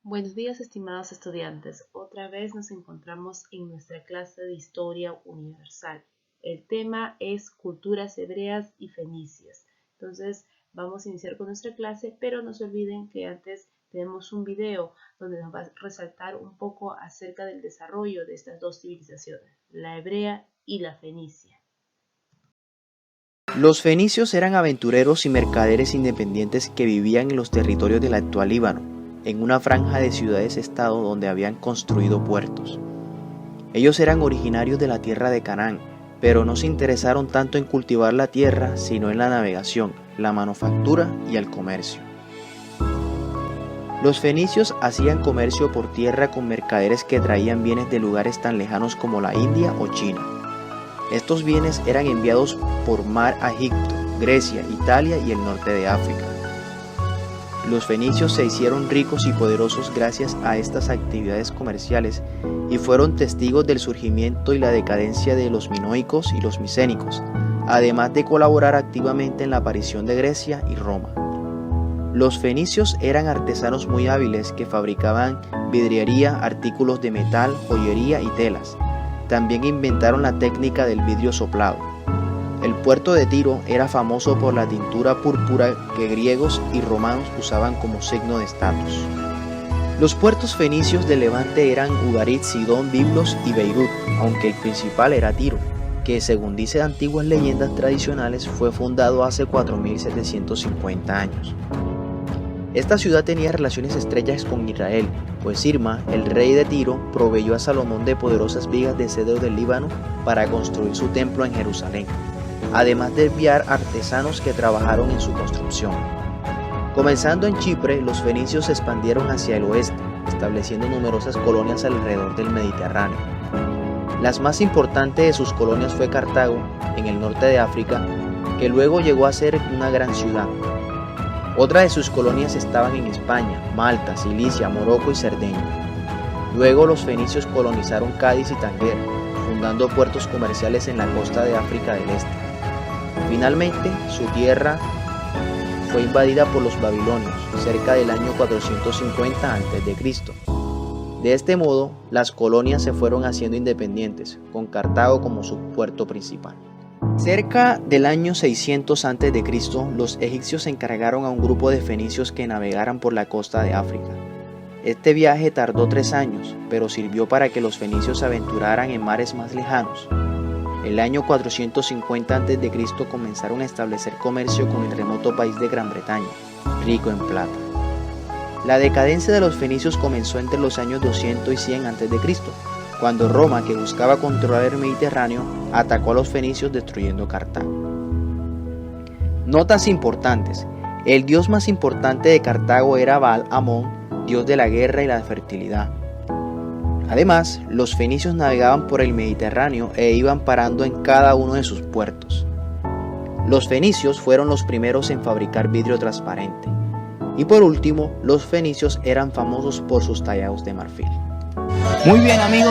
Buenos días, estimados estudiantes. Otra vez nos encontramos en nuestra clase de Historia Universal. El tema es Culturas Hebreas y Fenicias. Entonces, vamos a iniciar con nuestra clase, pero no se olviden que antes tenemos un video donde nos va a resaltar un poco acerca del desarrollo de estas dos civilizaciones, la hebrea y la fenicia. Los fenicios eran aventureros y mercaderes independientes que vivían en los territorios del actual Líbano, en una franja de ciudades-estado donde habían construido puertos. Ellos eran originarios de la tierra de Canaán, pero no se interesaron tanto en cultivar la tierra, sino en la navegación, la manufactura y el comercio. Los fenicios hacían comercio por tierra con mercaderes que traían bienes de lugares tan lejanos como la India o China. Estos bienes eran enviados por mar a Egipto, Grecia, Italia y el norte de África. Los fenicios se hicieron ricos y poderosos gracias a estas actividades comerciales y fueron testigos del surgimiento y la decadencia de los minoicos y los micénicos, además de colaborar activamente en la aparición de Grecia y Roma. Los fenicios eran artesanos muy hábiles que fabricaban vidriería, artículos de metal, joyería y telas. También inventaron la técnica del vidrio soplado. El puerto de Tiro era famoso por la tintura púrpura que griegos y romanos usaban como signo de estatus. Los puertos fenicios de Levante eran Ugarit, Sidón, Biblos y Beirut, aunque el principal era Tiro, que según dicen antiguas leyendas tradicionales fue fundado hace 4750 años. Esta ciudad tenía relaciones estrechas con Israel, pues Sirma, el rey de Tiro, proveyó a Salomón de poderosas vigas de cedro del Líbano para construir su templo en Jerusalén, además de enviar artesanos que trabajaron en su construcción. Comenzando en Chipre, los fenicios se expandieron hacia el oeste, estableciendo numerosas colonias alrededor del Mediterráneo. Las más importantes de sus colonias fue Cartago, en el norte de África, que luego llegó a ser una gran ciudad. Otras de sus colonias estaban en España, Malta, Cilicia, Morocco y Cerdeña. Luego los fenicios colonizaron Cádiz y Tánger, fundando puertos comerciales en la costa de África del Este. Finalmente, su tierra fue invadida por los babilonios cerca del año 450 a.C. De este modo, las colonias se fueron haciendo independientes, con Cartago como su puerto principal. Cerca del año 600 a.C., los egipcios encargaron a un grupo de fenicios que navegaran por la costa de África. Este viaje tardó 3 años, pero sirvió para que los fenicios se aventuraran en mares más lejanos. En el año 450 a.C. comenzaron a establecer comercio con el remoto país de Gran Bretaña, rico en plata. La decadencia de los fenicios comenzó entre los años 200 y 100 a.C., cuando Roma, que buscaba controlar el Mediterráneo, atacó a los fenicios destruyendo Cartago. Notas importantes: el dios más importante de Cartago era Baal-Amón, dios de la guerra y la fertilidad. Además, los fenicios navegaban por el Mediterráneo e iban parando en cada uno de sus puertos. Los fenicios fueron los primeros en fabricar vidrio transparente. Y por último, los fenicios eran famosos por sus tallados de marfil. Muy bien, amigos.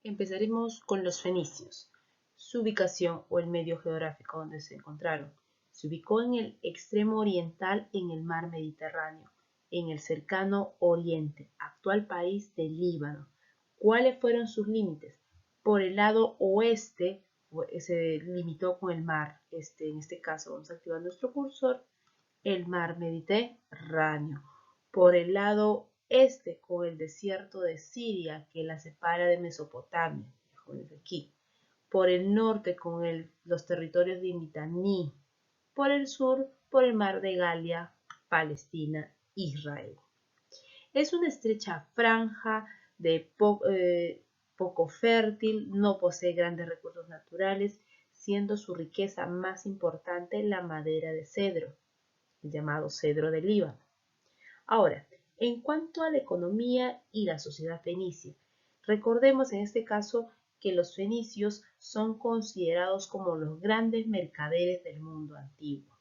Empezaremos con los fenicios. Su ubicación o el medio geográfico donde se encontraron. Se ubicó en el extremo oriental en el mar Mediterráneo, en el cercano Oriente, actual país del Líbano. ¿Cuáles fueron sus límites? Por el lado oeste se limitó con el mar, en este caso vamos a activar nuestro cursor, el mar Mediterráneo. Por el lado este con el desierto de Siria que la separa de Mesopotamia, aquí. Por el norte con los territorios de Mitanni. Por el sur por el mar de Galia, Palestina, Israel. Es una estrecha franja de poco fértil, no posee grandes recursos naturales, siendo su riqueza más importante la madera de cedro, el llamado cedro del Líbano. Ahora, en cuanto a la economía y la sociedad fenicia, recordemos en este caso que los fenicios son considerados como los grandes mercaderes del mundo antiguo.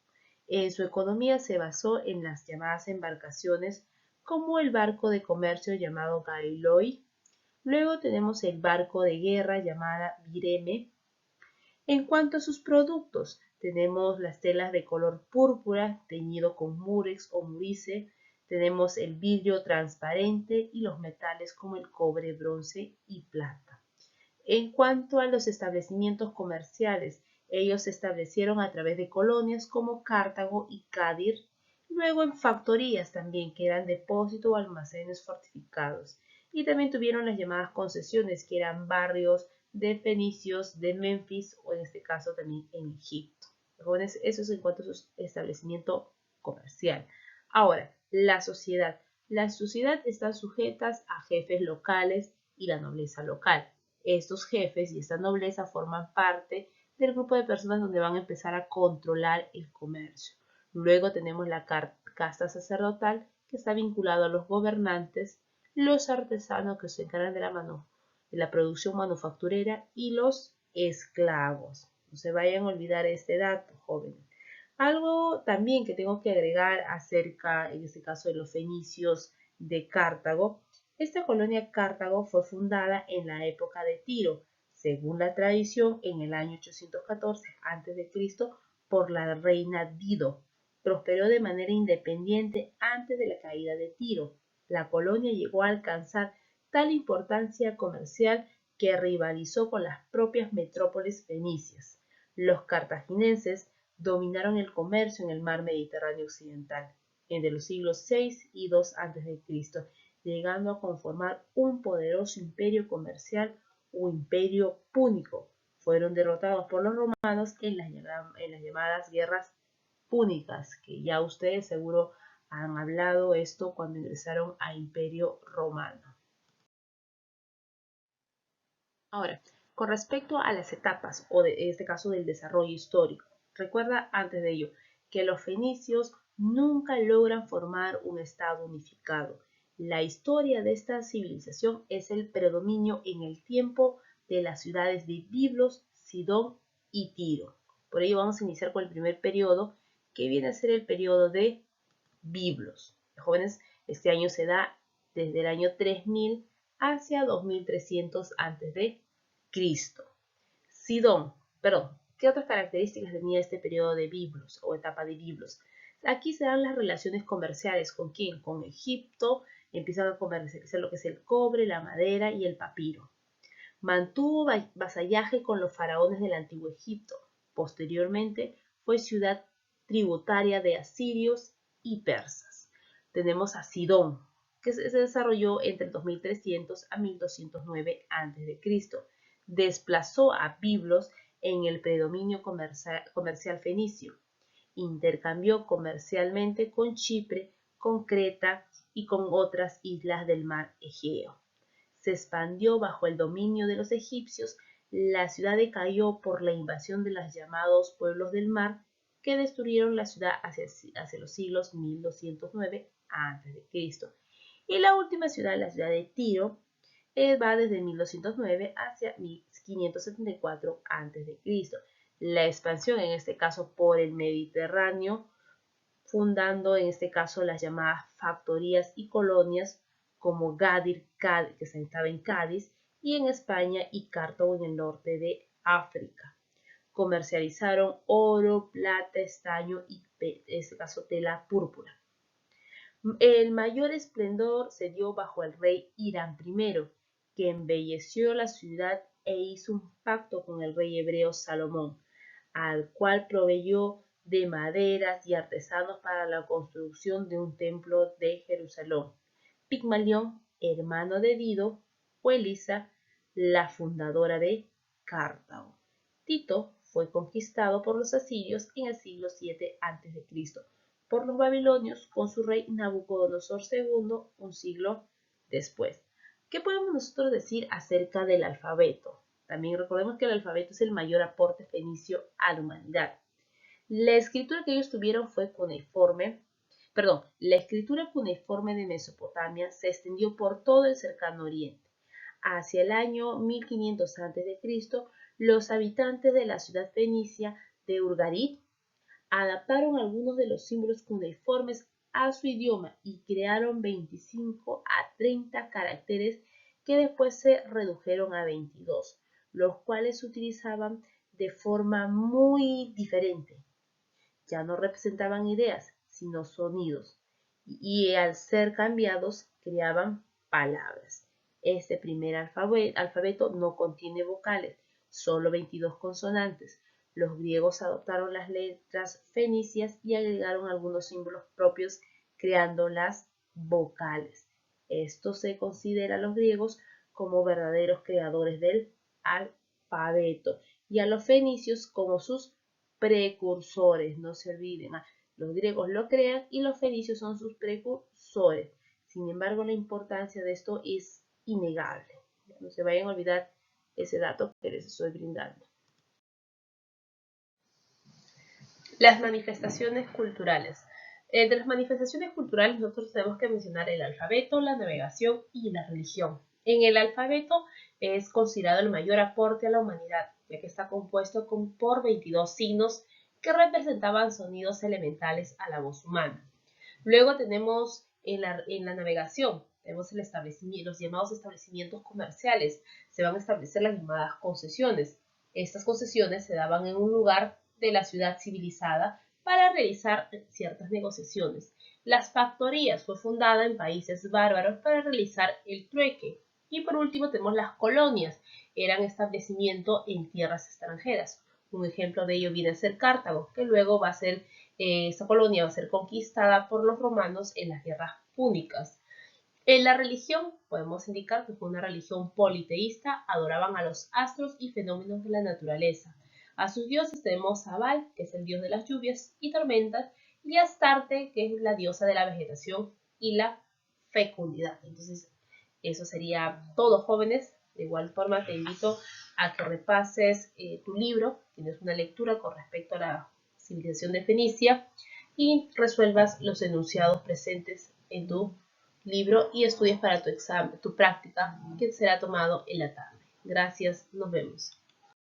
En su economía se basó en las llamadas embarcaciones como el barco de comercio llamado Gailoi. Luego tenemos el barco de guerra llamada Bireme. En cuanto a sus productos, tenemos las telas de color púrpura teñido con murex o murice, Tenemos el vidrio transparente y los metales como el cobre, bronce y plata. En cuanto a los establecimientos comerciales, ellos se establecieron a través de colonias como Cartago y Cádiz, luego en factorías también, que eran depósitos o almacenes fortificados. Y también tuvieron las llamadas concesiones, que eran barrios de fenicios, de Memphis o en este caso también en Egipto. Jóvenes, eso es en cuanto a su establecimiento comercial. Ahora, la sociedad. La sociedad está sujetas a jefes locales y la nobleza local. Estos jefes y esta nobleza forman parte del grupo de personas donde van a empezar a controlar el comercio. Luego tenemos la casta sacerdotal, que está vinculado a los gobernantes, los artesanos que se encargan de la producción manufacturera y los esclavos. No se vayan a olvidar este dato, jóvenes. Algo también que tengo que agregar acerca, en este caso, de los fenicios de Cartago. Esta colonia Cartago fue fundada en la época de Tiro, según la tradición, en el año 814 a.C. por la reina Dido. Prosperó de manera independiente antes de la caída de Tiro. La colonia llegó a alcanzar tal importancia comercial que rivalizó con las propias metrópolis fenicias. Los cartagineses dominaron el comercio en el mar Mediterráneo occidental entre los siglos VI y II a.C., llegando a conformar un poderoso imperio comercial o imperio púnico. Fueron derrotados por los romanos en las llamadas guerras púnicas, que ya ustedes seguro han hablado esto cuando ingresaron al Imperio Romano. Ahora, con respecto a las etapas, o en este caso del desarrollo histórico, recuerda antes de ello que los fenicios nunca logran formar un estado unificado. La historia de esta civilización es el predominio en el tiempo de las ciudades de Biblos, Sidón y Tiro. Por ello vamos a iniciar con el primer periodo, que viene a ser el periodo de Biblos. Jóvenes, este año se da desde el año 3000 hacia 2300 a.C. Sidón, ¿qué otras características tenía este periodo de Biblos o etapa de Biblos? Aquí se dan las relaciones comerciales. ¿Con quién? Con Egipto. Empiezan a comercializar lo que es el cobre, la madera y el papiro. Mantuvo vasallaje con los faraones del antiguo Egipto. Posteriormente fue ciudad tributaria de asirios y persas. Tenemos a Sidón, que se desarrolló entre 2300 a 1209 a.C. Desplazó a Biblos en el predominio comercial fenicio. Intercambió comercialmente con Chipre, con Creta y con otras islas del mar Egeo. Se expandió bajo el dominio de los egipcios. La ciudad decayó por la invasión de los llamados pueblos del mar, que destruyeron la ciudad hacia los siglos 1209 a.C. Y la última ciudad, la ciudad de Tiro, va desde 1209 hacia 1574 a.C. La expansión, en este caso por el Mediterráneo, fundando en este caso las llamadas factorías y colonias como Gadir, que se estaba en Cádiz, y en España, y Cartago en el norte de África. Comercializaron oro, plata, estaño y en este caso tela púrpura. El mayor esplendor se dio bajo el rey Irán I, que embelleció la ciudad e hizo un pacto con el rey hebreo Salomón, al cual proveyó de maderas y artesanos para la construcción de un templo de Jerusalén. Pigmalión, hermano de Dido, o Elisa, la fundadora de Cartago. Tito fue conquistado por los asirios en el siglo VII a.C., por los babilonios con su rey Nabucodonosor II un siglo después. ¿Qué podemos nosotros decir acerca del alfabeto? También recordemos que el alfabeto es el mayor aporte fenicio a la humanidad. La escritura que ellos tuvieron fue cuneiforme. La escritura cuneiforme de Mesopotamia se extendió por todo el cercano oriente. Hacia el año 1500 a.C., los habitantes de la ciudad fenicia de Urgarit adaptaron algunos de los símbolos cuneiformes a su idioma y crearon 25 a 30 caracteres que después se redujeron a 22, los cuales se utilizaban de forma muy diferente. Ya no representaban ideas, sino sonidos. y al ser cambiados creaban palabras. Este primer alfabeto no contiene vocales, solo 22 consonantes. Los griegos adoptaron las letras fenicias y agregaron algunos símbolos propios, creando las vocales. Esto se considera a los griegos como verdaderos creadores del alfabeto y a los fenicios como sus precursores. No se olviden, los griegos lo crean y los fenicios son sus precursores. Sin embargo, la importancia de esto es innegable. No se vayan a olvidar ese dato que les estoy brindando. Las manifestaciones culturales. De las manifestaciones culturales nosotros tenemos que mencionar el alfabeto, la navegación y la religión. En el alfabeto es considerado el mayor aporte a la humanidad, ya que está compuesto por 22 signos que representaban sonidos elementales a la voz humana. Luego tenemos en la navegación, tenemos los llamados establecimientos comerciales. Se van a establecer las llamadas concesiones. Estas concesiones se daban en un lugar de la ciudad civilizada para realizar ciertas negociaciones. Las factorías fue fundada en países bárbaros para realizar el trueque. Y por último tenemos las colonias, eran establecimientos en tierras extranjeras. Un ejemplo de ello viene a ser Cartago, que luego va a ser, esta colonia va a ser conquistada por los romanos en las guerras púnicas. En la religión podemos indicar que fue una religión politeísta, adoraban a los astros y fenómenos de la naturaleza. A sus dioses tenemos a Baal, que es el dios de las lluvias y tormentas, y a Astarte, que es la diosa de la vegetación y la fecundidad. Entonces, eso sería todo, jóvenes. De igual forma, te invito a que repases tu libro, tienes una lectura con respecto a la civilización de Fenicia, y resuelvas los enunciados presentes en tu libro y estudies para tu examen, tu práctica, que será tomado en la tarde. Gracias, nos vemos.